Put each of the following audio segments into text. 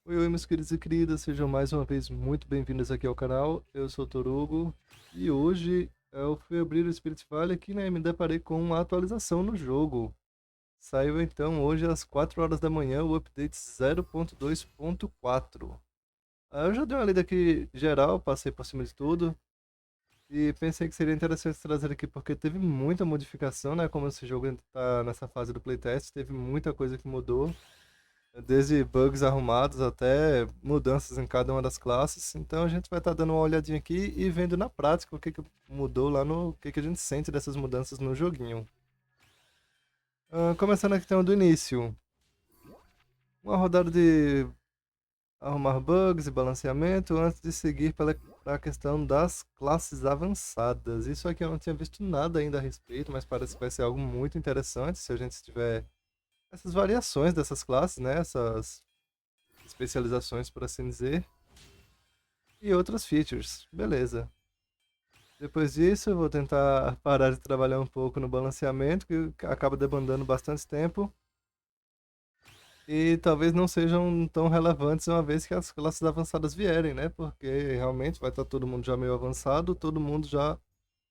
Oi, oi, meus queridos e queridas, sejam mais uma vez muito bem-vindos aqui ao canal. Eu sou o Torugo e hoje eu fui abrir o Spirit Valley aqui, né, e me deparei com uma atualização no jogo. Saiu então hoje às 4 horas da manhã o update 0.2.4. Eu já dei uma lida aqui geral, passei por cima de tudo e pensei que seria interessante trazer aqui porque teve muita modificação, né, como esse jogo está nessa fase do playtest, teve muita coisa que mudou. Desde bugs arrumados até mudanças em cada uma das classes. Então a gente vai estar dando uma olhadinha aqui e vendo na prática o que mudou lá no o que a gente sente dessas mudanças no joguinho. Começando aqui então do início. Uma rodada de arrumar bugs e balanceamento antes de seguir para a questão das classes avançadas. Isso aqui eu não tinha visto nada ainda a respeito, mas parece que vai ser algo muito interessante se a gente tiver essas variações dessas classes, né? Essas especializações, por assim dizer. E outras features. Beleza. Depois disso, eu vou tentar parar de trabalhar um pouco no balanceamento, que acaba demandando bastante tempo. E talvez não sejam tão relevantes uma vez que as classes avançadas vierem, né? Porque realmente vai estar todo mundo já meio avançado, todo mundo já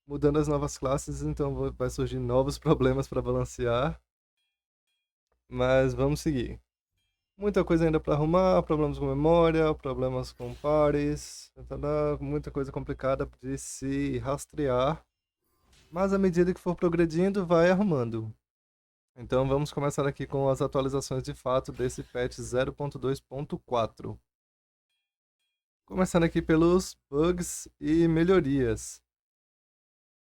mudando as novas classes, então vai surgir novos problemas para balancear. Mas vamos seguir. Muita coisa ainda para arrumar, problemas com memória, problemas com pares, muita coisa complicada de se rastrear. Mas à medida que for progredindo, vai arrumando. Então vamos começar aqui com as atualizações de fato desse patch 0.2.4. Começando aqui pelos bugs e melhorias.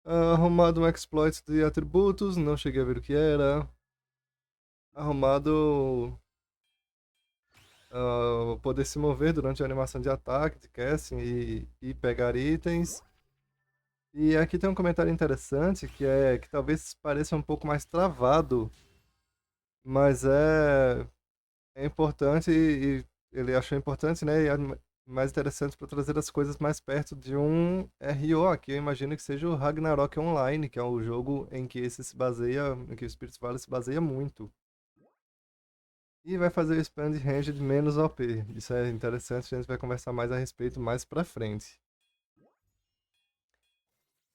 Arrumado um exploit de atributos, não cheguei a ver o que era. Arrumado poder se mover durante a animação de ataque, de casting e pegar itens. E aqui tem um comentário interessante que é que talvez pareça um pouco mais travado, mas é importante e ele achou importante, né? E é mais interessante para trazer as coisas mais perto de um RO, aqui eu imagino que seja o Ragnarok Online, que é o jogo em que esse se baseia, em que o Spirit Valley se baseia muito. E vai fazer o expand range de menos OP. Isso é interessante, a gente vai conversar mais a respeito mais pra frente.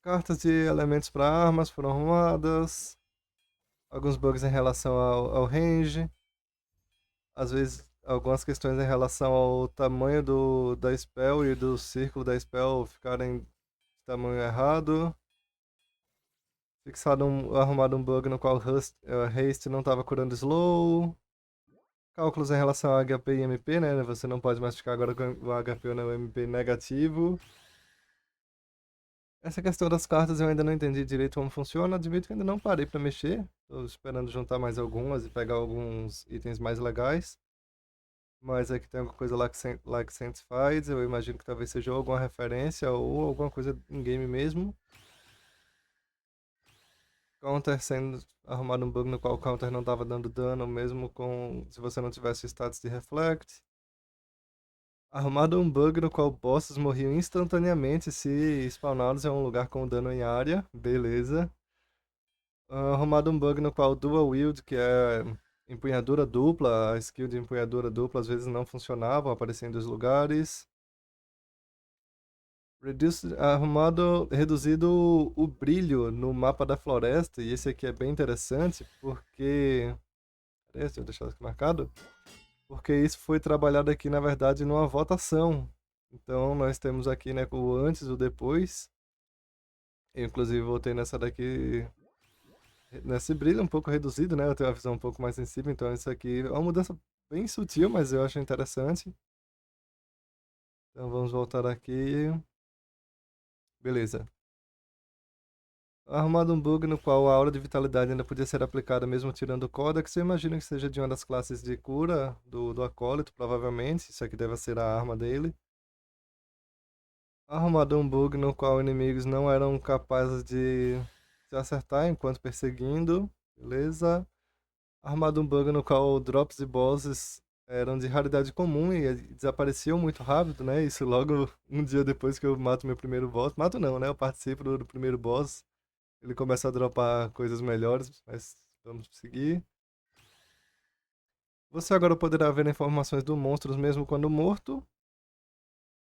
Cartas de elementos para armas foram arrumadas. Alguns bugs em relação ao range. Às vezes, algumas questões em relação ao tamanho da spell e do círculo da spell ficarem de tamanho errado. Arrumado um bug no qual haste não estava curando slow. Cálculos em relação ao HP e MP, né? Você não pode mais ficar agora com o HP ou o MP negativo. Essa questão das cartas eu ainda não entendi direito como funciona. Admito que ainda não parei para mexer. Estou esperando juntar mais algumas e pegar alguns itens mais legais. Mas aqui tem alguma coisa like Sanctified. Eu imagino que talvez seja alguma referência ou alguma coisa em game mesmo. Counter sendo arrumado um bug no qual o counter não estava dando dano, mesmo com se você não tivesse status de Reflect. Arrumado um bug no qual bosses morriam instantaneamente se spawnados em um lugar com dano em área. Beleza. Arrumado um bug no qual Dual Wield, que é empunhadura dupla, a skill de empunhadura dupla às vezes não funcionava, aparecia em dois lugares. Reduzido o brilho no mapa da floresta, e esse aqui é bem interessante porque. Peraí, deixa eu deixar isso aqui marcado. Porque isso foi trabalhado aqui, na verdade, numa votação. Então nós temos aqui, né, o antes e o depois. Eu, inclusive, voltei nessa daqui. Nesse brilho um pouco reduzido, né? Eu tenho uma visão um pouco mais sensível, então isso aqui é uma mudança bem sutil, mas eu acho interessante. Então vamos voltar aqui. Beleza. Arrumado um bug no qual a aura de vitalidade ainda podia ser aplicada mesmo tirando o Codex. Eu imagino que seja de uma das classes de cura do Acólito, provavelmente. Isso aqui deve ser a arma dele. Arrumado um bug no qual inimigos não eram capazes de se acertar enquanto perseguindo. Beleza. Arrumado um bug no qual drops e bosses eram de raridade comum e desapareciam muito rápido, né? Isso logo um dia depois que eu mato meu primeiro boss. Mato não, né? Eu participo do primeiro boss. Ele começa a dropar coisas melhores, mas vamos seguir. Você agora poderá ver informações do monstro mesmo quando morto.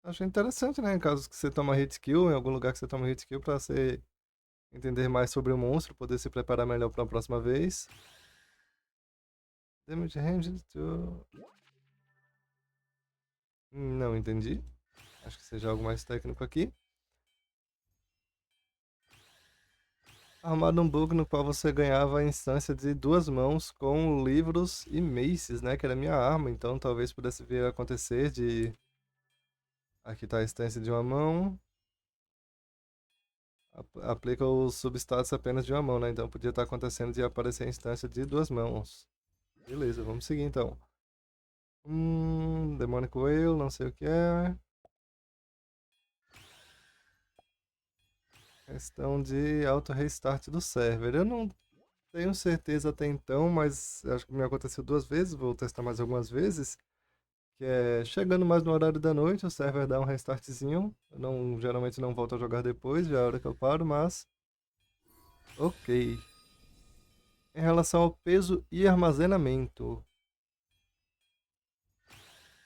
Acho interessante, né? Em caso que você toma hit kill, em algum lugar que você toma hit kill, pra você entender mais sobre o monstro, poder se preparar melhor para a próxima vez. Damage range to... Não entendi. Acho que seja algo mais técnico aqui. Arrumado um bug no qual você ganhava a instância de 2 mãos com livros e maces, né? Que era minha arma, então talvez pudesse vir a acontecer de... Aqui tá a instância de 1 mão. Aplica os substatus apenas de 1 mão, né? Então podia estar acontecendo de aparecer a instância de 2 mãos. Beleza, vamos seguir então. Demonic Whale, não sei o que é. Questão de auto-restart do server. Eu não tenho certeza até então, mas acho que me aconteceu 2 vezes, vou testar mais algumas vezes. Que é chegando mais no horário da noite, o server dá um restartzinho. Eu não, geralmente não volto a jogar depois, já é a hora que eu paro, mas. Ok. Em relação ao peso e armazenamento.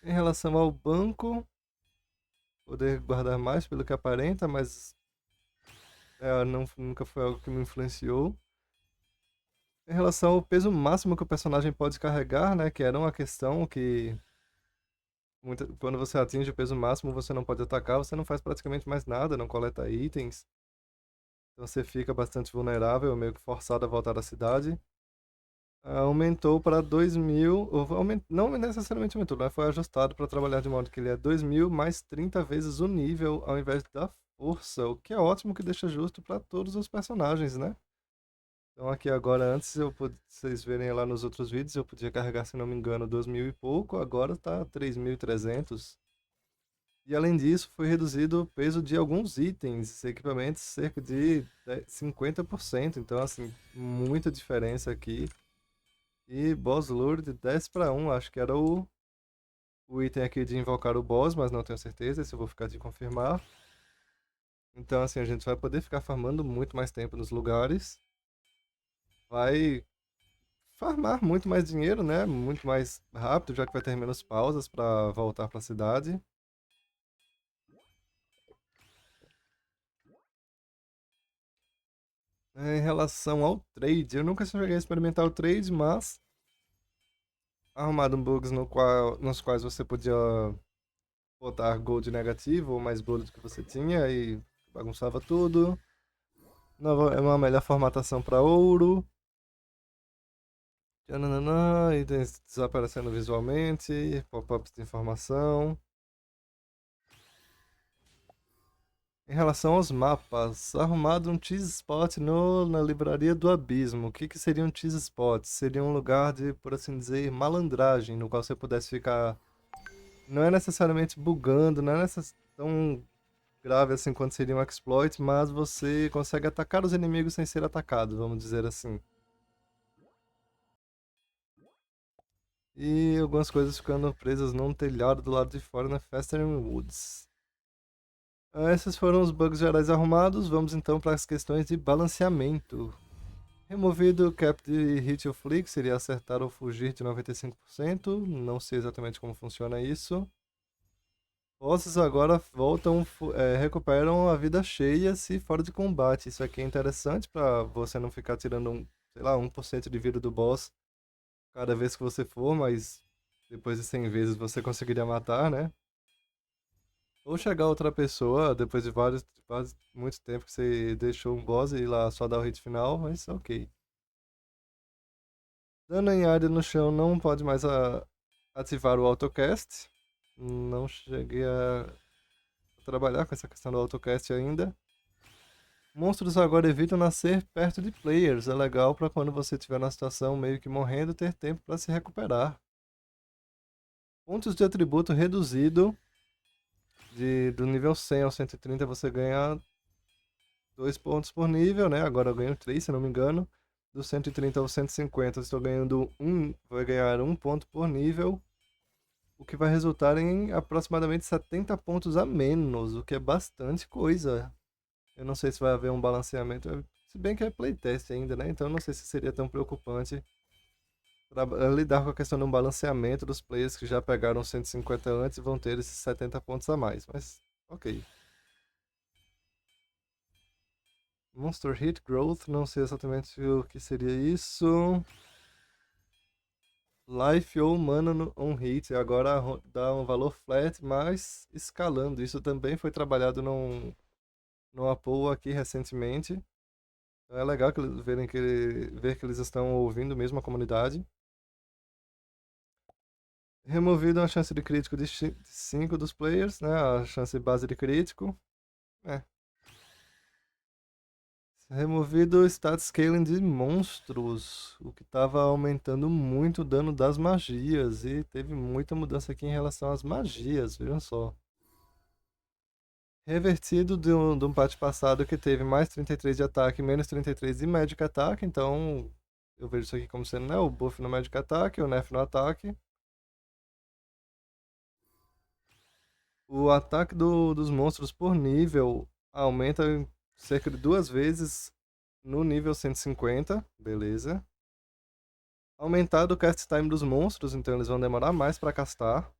Em relação ao banco, poder guardar mais pelo que aparenta, mas nunca foi algo que me influenciou. Em relação ao peso máximo que o personagem pode carregar, né, que era uma questão que quando você atinge o peso máximo você não pode atacar, você não faz praticamente mais nada, não coleta itens. Então você fica bastante vulnerável, meio que forçado a voltar à cidade. Aumentou para 2.000, não necessariamente aumentou, né? Foi ajustado para trabalhar de modo que ele é 2.000 mais 30 vezes o nível ao invés da força, o que é ótimo, que deixa justo para todos os personagens, né? Então aqui agora, antes vocês verem lá nos outros vídeos, eu podia carregar, se não me engano, 2.000 e pouco, agora tá 3.300. E além disso, foi reduzido o peso de alguns itens, equipamentos, cerca de 50%. Então, assim, muita diferença aqui. E Boss Lure de 10/1, acho que era o item aqui de invocar o boss, mas não tenho certeza, esse eu vou ficar de confirmar. Então, assim, a gente vai poder ficar farmando muito mais tempo nos lugares. Vai farmar muito mais dinheiro, né? Muito mais rápido, já que vai ter menos pausas para voltar para a cidade. Em relação ao trade, eu nunca cheguei a experimentar o trade, mas arrumado bugs nos quais você podia botar gold negativo ou mais gold do que você tinha e bagunçava tudo. É uma melhor formatação para ouro. Tchananã, itens desaparecendo visualmente, pop-ups de informação. Em relação aos mapas, arrumado um cheese spot na livraria do Abismo. O que, que seria um cheese spot? Seria um lugar de, por assim dizer, malandragem, no qual você pudesse ficar. Não é necessariamente bugando, não é tão grave assim quanto seria um exploit, mas você consegue atacar os inimigos sem ser atacado, vamos dizer assim. E algumas coisas ficando presas num telhado do lado de fora na Festering Woods. Esses foram os bugs gerais arrumados. Vamos então para as questões de balanceamento. Removido o cap de hit ou flick, seria acertar ou fugir de 95%. Não sei exatamente como funciona isso. Bosses agora recuperam a vida cheia se fora de combate. Isso aqui é interessante para você não ficar tirando, sei lá, 1% de vida do boss cada vez que você for, mas depois de 100 vezes você conseguiria matar, né? Ou chegar outra pessoa depois de muito tempo que você deixou um boss e ir lá só dar o hit final, mas ok. Dano em área no chão não pode mais ativar o autocast. Não cheguei a trabalhar com essa questão do autocast ainda. Monstros agora evitam nascer perto de players. É legal para quando você estiver na situação meio que morrendo ter tempo para se recuperar. Pontos de atributo reduzido. Do nível 100 ao 130 você ganha 2 pontos por nível, né? Agora eu ganho 3, se não me engano. Do 130 ao 150 estou ganhando 1, vai ganhar 1 ponto por nível. O que vai resultar em aproximadamente 70 pontos a menos, o que é bastante coisa. Eu não sei se vai haver um balanceamento, se bem que é playtest ainda, né? Então eu não sei se seria tão preocupante lidar com a questão de um balanceamento dos players que já pegaram 150 antes e vão ter esses 70 pontos a mais. Mas, ok. Monster Hit Growth, não sei exatamente o que seria isso. Life ou Mana on Hit, agora dá um valor flat, mas escalando. Isso também foi trabalhado num Apple aqui recentemente. Então é legal que eles ver que eles estão ouvindo mesmo a comunidade. Removido a chance de crítico de 5 dos players, né? A chance base de crítico. É. Removido o stat scaling de monstros, o que estava aumentando muito o dano das magias. E teve muita mudança aqui em relação às magias, vejam só. Revertido de um patch passado que teve mais 33 de ataque e menos 33 de Magic Attack. Então eu vejo isso aqui como sendo, né, o buff no Magic Attack, o nerf no ataque. O ataque dos monstros por nível aumenta cerca de 2 vezes no nível 150, beleza. Aumentado o cast time dos monstros, então eles vão demorar mais para castar.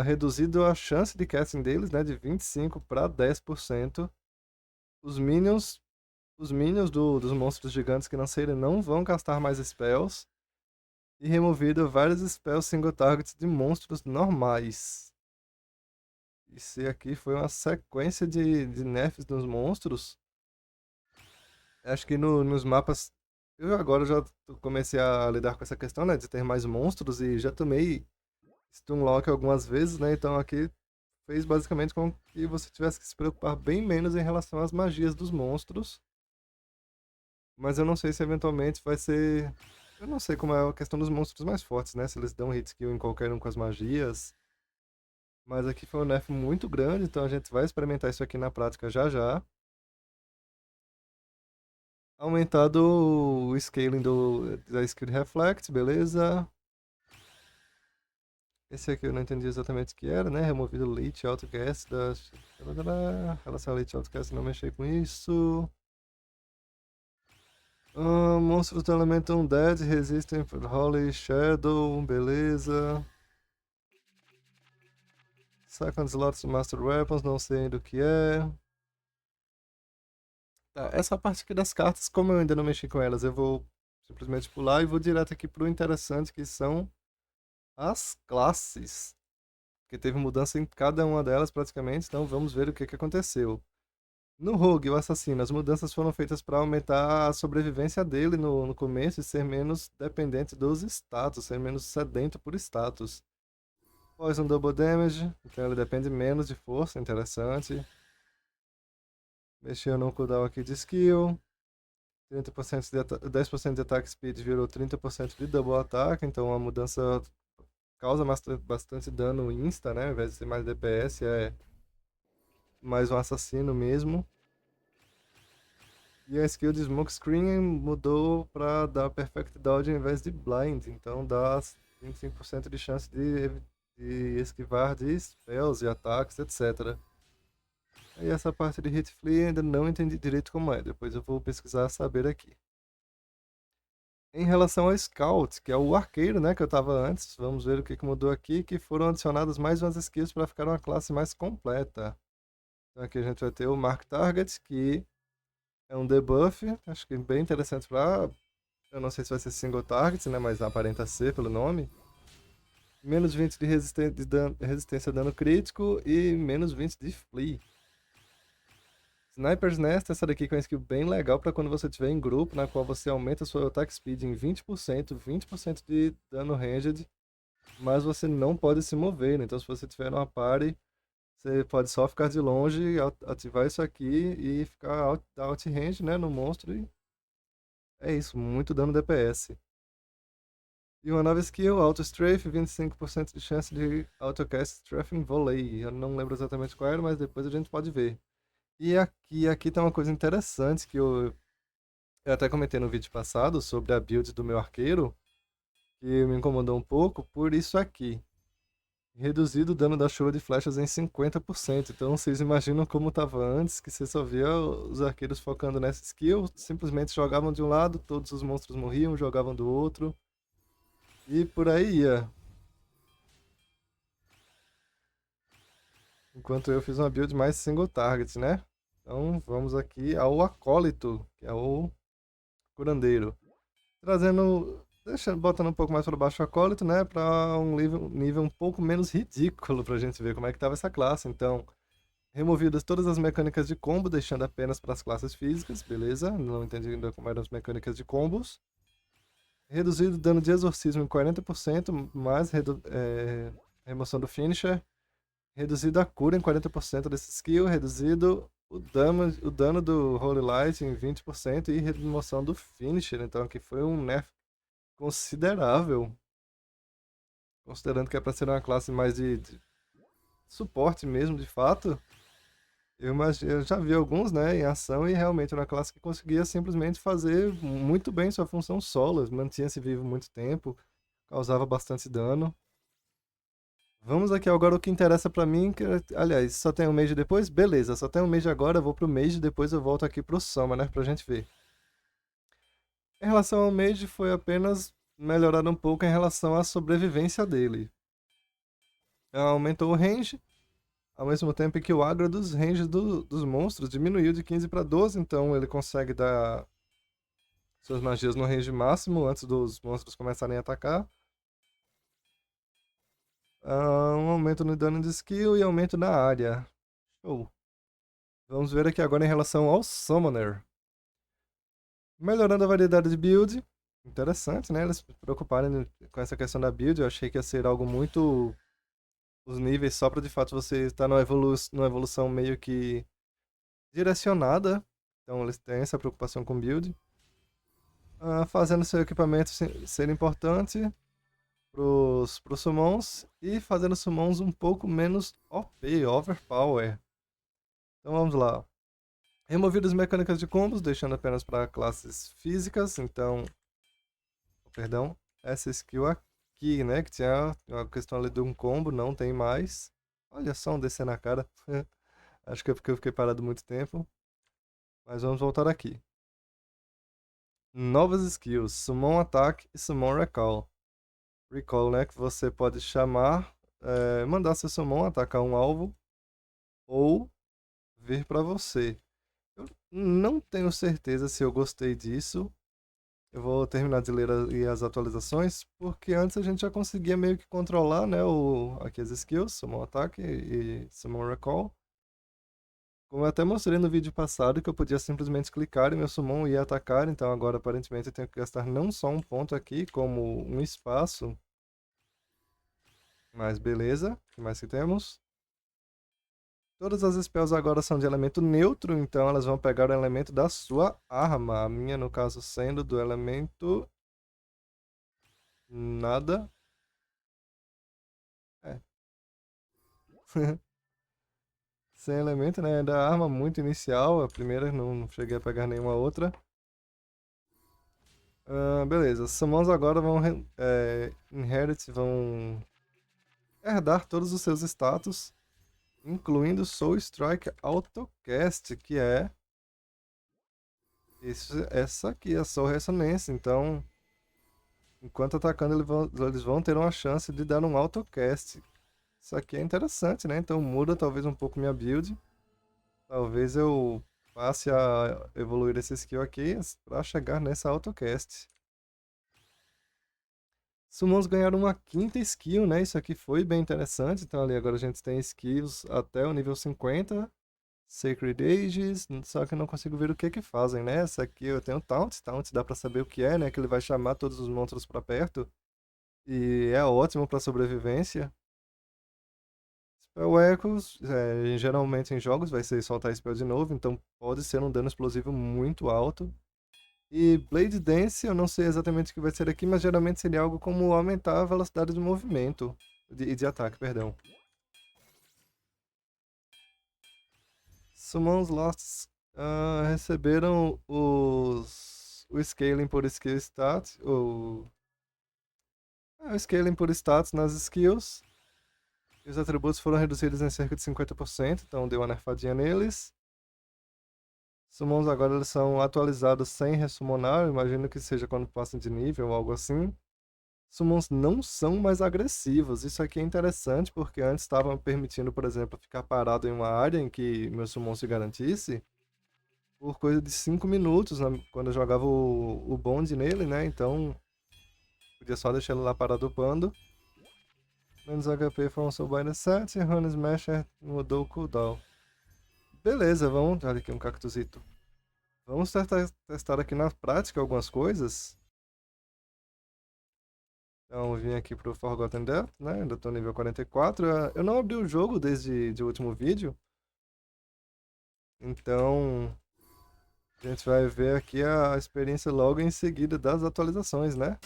Reduzido a chance de casting deles, né, de 25 para 10%. Os minions, dos monstros gigantes que nascerem não vão castar mais spells. E removido vários spells single targets de monstros normais. Isso aqui foi uma sequência de nerfs dos monstros. Acho que nos mapas. Eu agora já comecei a lidar com essa questão, né? De ter mais monstros e já tomei Stunlock algumas vezes, né? Então aqui fez basicamente com que você tivesse que se preocupar bem menos em relação às magias dos monstros. Mas eu não sei se eventualmente vai ser. Eu não sei como é a questão dos monstros mais fortes, né? Se eles dão hit kill em qualquer um com as magias. Mas aqui foi um nerf muito grande, então a gente vai experimentar isso aqui na prática já já. Aumentado o scaling da skill Reflect, beleza. Esse aqui eu não entendi exatamente o que era, né? Removido o Leech Outcast da... Relação a Leech Outcast, não mexer com isso. Monstros do elemento Undead resistem Holy Shadow, beleza. Second Slots Master Weapons, não sei ainda o que é. Tá, essa parte aqui das cartas, como eu ainda não mexi com elas, eu vou simplesmente pular e vou direto aqui pro interessante, que são as classes. Que teve mudança em cada uma delas praticamente, então vamos ver o que aconteceu. No Rogue, o assassino, as mudanças foram feitas para aumentar a sobrevivência dele no começo e ser menos dependente dos status, ser menos sedento por status. Poison Double Damage, então ele depende menos de força, interessante. Mexeu no cooldown aqui de skill. 10% de attack speed virou 30% de double attack, então a mudança causa bastante dano insta, né? Ao invés de ser mais DPS, é mais um assassino mesmo. E a skill de Smokescreen mudou para dar Perfect Dodge ao invés de Blind, então dá 25% de chance de esquivar de spells e ataques, etc. E essa parte de Hit Flee ainda não entendi direito como é, depois eu vou pesquisar saber aqui. Em relação ao Scout, que é o arqueiro, né, que eu tava antes, vamos ver o que mudou aqui, que foram adicionadas mais umas skills para ficar uma classe mais completa. Então aqui a gente vai ter o Mark Target, que é um debuff, acho que bem interessante para... Eu não sei se vai ser single target, né, mas aparenta ser pelo nome. Menos 20 de resistência a dano crítico e menos 20 de flee. Sniper's Nest, essa daqui que é uma skill bem legal para quando você estiver em grupo, na qual você aumenta sua attack speed em 20% de dano ranged, mas você não pode se mover, né? Então se você estiver numa party, você pode só ficar de longe, ativar isso aqui e ficar out range, né, no monstro e é isso, muito dano DPS. E uma nova skill, Auto Strafe, 25% de chance de autocast Strafing Volley. Eu não lembro exatamente qual era, mas depois a gente pode ver. E aqui tá uma coisa interessante que eu até comentei no vídeo passado sobre a build do meu arqueiro, que me incomodou um pouco por isso aqui. Reduzido o dano da chuva de flechas em 50%. Então vocês imaginam como estava antes, que você só via os arqueiros focando nessa skill, simplesmente jogavam de um lado, todos os monstros morriam, jogavam do outro. E por aí ia. Enquanto eu fiz uma build mais single target, né? Então vamos aqui ao acólito, que é o curandeiro. Trazendo, deixando, botando um pouco mais para baixo o acólito, né? Para um nível um pouco menos ridículo pra gente ver como é que tava essa classe. Então, removidas todas as mecânicas de combo, deixando apenas para as classes físicas, beleza? Não entendi ainda como eram as mecânicas de combos. Reduzido o dano de exorcismo em 40%, mais remoção do finisher. Reduzido a cura em 40% desse skill. Reduzido o dano do Holy Light em 20% e remoção do finisher. Então aqui foi um nerf considerável. Considerando que é para ser uma classe mais de suporte mesmo, de fato. Eu já vi alguns, né, em ação e realmente era uma classe que conseguia simplesmente fazer muito bem sua função solo, mantinha-se vivo muito tempo, causava bastante dano. Vamos aqui agora o que interessa pra mim, aliás, só tem um mês depois? Beleza, só tem um mês agora, eu vou pro mês depois eu volto aqui pro Summoner pra gente ver. Em relação ao Mage, foi apenas melhorar um pouco em relação à sobrevivência dele. Aumentou o range, ao mesmo tempo que o agro dos ranges dos monstros diminuiu de 15 para 12, então ele consegue dar suas magias no range máximo antes dos monstros começarem a atacar. Um aumento no dano de skill e aumento na área. Show. Vamos ver aqui agora em relação ao Summoner. Melhorando a variedade de build. Interessante, né? Eles se preocuparem com essa questão da build. Eu achei que ia ser algo muito... Os níveis só para de fato você estar numa evolução meio que direcionada. Então eles têm essa preocupação com build. Fazendo seu equipamento ser importante pros summons. E fazendo summons um pouco menos OP, overpower. Então vamos lá. Removidas mecânicas de combos, deixando apenas para classes físicas. Então, perdão, essa skill aqui, né? Que tinha uma questão ali de um combo, não tem mais. Olha só um descer na cara. Acho que é porque eu fiquei parado muito tempo. Mas vamos voltar aqui. Novas skills: Summon Attack e Summon Recall. Recall, né? Que você pode chamar, mandar seu Summon atacar um alvo ou vir para você. Eu não tenho certeza se eu gostei disso. Eu vou terminar de ler as atualizações, porque antes a gente já conseguia meio que controlar, né, aqui as skills, Summon Attack e Summon Recall. Como eu até mostrei no vídeo passado, que eu podia simplesmente clicar e meu Summon ia atacar, então agora aparentemente eu tenho que gastar não só um ponto aqui, como um espaço. Mas beleza, o que mais que temos? Todas as spells agora são de elemento neutro, então elas vão pegar o elemento da sua arma. A minha, no caso, sendo do elemento... Nada. É. Sem elemento, né? Da arma muito inicial. A primeira, não cheguei a pegar nenhuma outra. Beleza. Summons agora vão... Inherit, vão... herdar todos os seus status, incluindo Soul Strike Autocast, que é... essa aqui, a Soul Resonance. Então... enquanto atacando, eles vão ter uma chance de dar um autocast. Isso aqui é interessante, né? Então muda talvez um pouco minha build. Talvez eu passe a evoluir esse skill aqui para chegar nessa autocast. Summons ganharam uma quinta skill, né? Isso aqui foi bem interessante. Então ali agora a gente tem skills até o nível 50. Sacred Ages, só que eu não consigo ver o que que fazem, né? Essa aqui eu tenho Taunt. Taunt dá pra saber o que é, né? Que ele vai chamar todos os monstros pra perto. E é ótimo pra sobrevivência. Spell Echoes, geralmente em jogos vai ser soltar spell de novo, então pode ser um dano explosivo muito alto. E Blade Dance, eu não sei exatamente o que vai ser aqui, mas geralmente seria algo como aumentar a velocidade de movimento, de ataque, perdão. Summons Lost receberam o Scaling por Skill Stat, o Scaling por Status nas skills. E os atributos foram reduzidos em cerca de 50%, então deu uma nerfadinha neles. Summons agora eles são atualizados sem ressummonar, eu imagino que seja quando passam de nível ou algo assim. summons não são mais agressivos. Isso aqui é interessante porque antes estavam permitindo, por exemplo, ficar parado em uma área em que meu summon se garantisse por coisa de 5 minutos quando eu jogava o bonde nele, né? Então podia só deixar ele lá parado upando. Menos HP from Soulbinder 7, Run Smasher mudou o cooldown. Beleza, vamos. Olha aqui um cactusito. Vamos testar aqui na prática algumas coisas. Então, vim aqui pro Forgotten Depth, né? Ainda tô nível 44. Eu não abri o jogo desde o último vídeo. Então, a gente vai ver aqui a experiência logo em seguida das atualizações, né?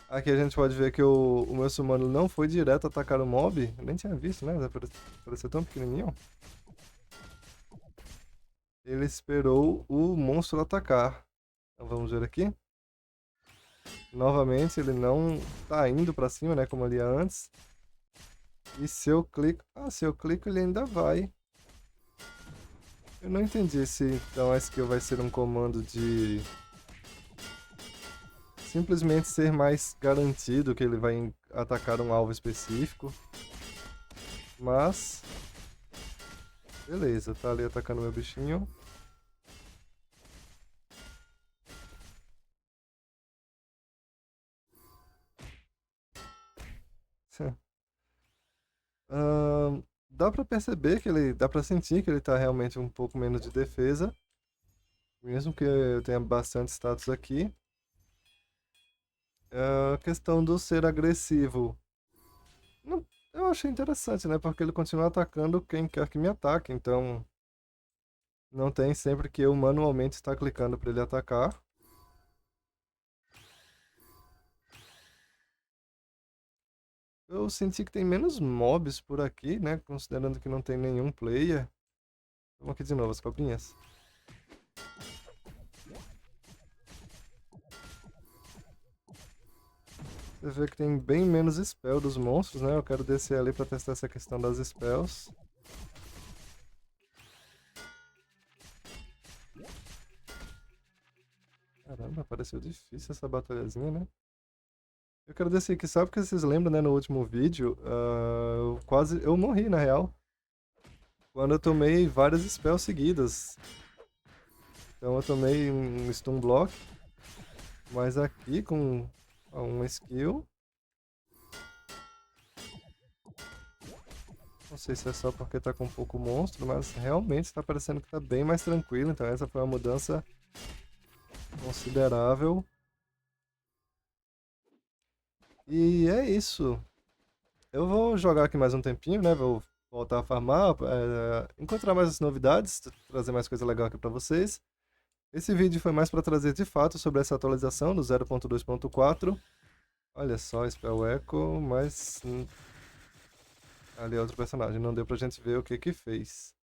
Aqui a gente pode ver que o meu summano não foi direto atacar o mob. Eu nem tinha visto, né? Pareceu tão pequenininho. Ele esperou o monstro atacar. Então vamos ver aqui. Novamente ele não tá indo pra cima, né? Como ali antes. E se eu clico... Ah, se eu clico ele ainda vai. Eu não entendi se então a skill vai ser um comando de... simplesmente ser mais garantido que ele vai atacar um alvo específico. Mas... beleza, tá ali atacando meu bichinho. Dá pra perceber que ele... dá pra sentir que ele tá realmente um pouco menos de defesa. Mesmo que eu tenha bastante status aqui. A questão do ser agressivo. Eu achei interessante, né? Porque ele continua atacando quem quer que me ataque. Então, não tem sempre que eu manualmente estar clicando para ele atacar. Eu senti que tem menos mobs por aqui, né? Considerando que não tem nenhum player. Vamos aqui de novo, as cobrinhas. Você vê que tem bem menos spell dos monstros, né? Eu quero descer ali para testar essa questão das spells. Caramba, pareceu difícil essa batalhazinha, né? Eu quero descer aqui só porque vocês lembram, né, no último vídeo, eu morri, na real. Quando eu tomei várias spells seguidas. Então eu tomei um stun block, mas aqui com uma skill... não sei se é só porque tá com pouco monstro, mas realmente tá parecendo que tá bem mais tranquilo. Então essa foi uma mudança considerável. E é isso. Eu vou jogar aqui mais um tempinho, né? Vou voltar a farmar, encontrar mais novidades, trazer mais coisa legal aqui pra vocês. Esse vídeo foi mais para trazer de fato sobre essa atualização do 0.2.4. Olha só, Spell Echo, mas... ali é outro personagem, não deu pra gente ver o que que fez.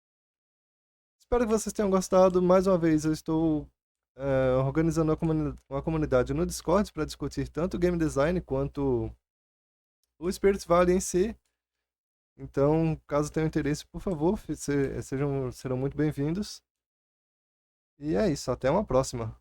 Espero que vocês tenham gostado. Mais uma vez, eu estou organizando uma comunidade no Discord para discutir tanto o game design quanto o Spirit Valley em si. Então, caso tenham interesse, por favor, serão muito bem-vindos. E é isso, até uma próxima.